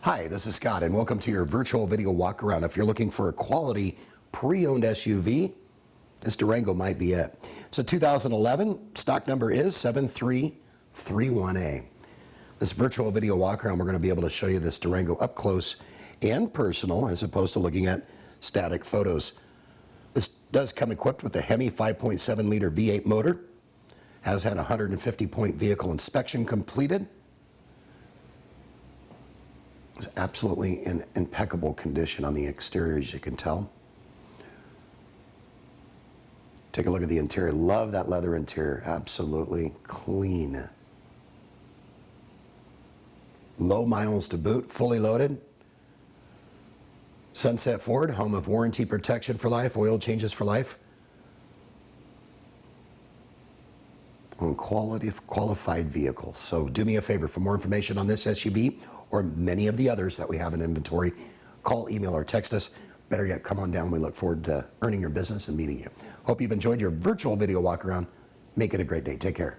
Hi, this is Scott, and welcome to your virtual video walk around. If you're looking for a quality pre-owned SUV, this Durango might be it. It's a 2011, stock number is 7331A. This virtual video walk around, we're going to be able to show you this Durango up close and personal, as opposed to looking at static photos. This does come equipped with a Hemi 5.7 liter V8 motor, has had a 150-point vehicle inspection completed. It's absolutely in impeccable condition on the exterior, as you can tell. Take a look at the interior. Love that leather interior. Absolutely clean. Low miles to boot, fully loaded. Sunset Ford, home of warranty protection for life, oil changes for life. On qualified vehicles. So do me a favor, for more information on this SUV or many of the others that we have in inventory, call, email, or text us. Better yet, come on down. We look forward to earning your business and meeting you. Hope you've enjoyed your virtual video walk around. Make it a great day. Take care.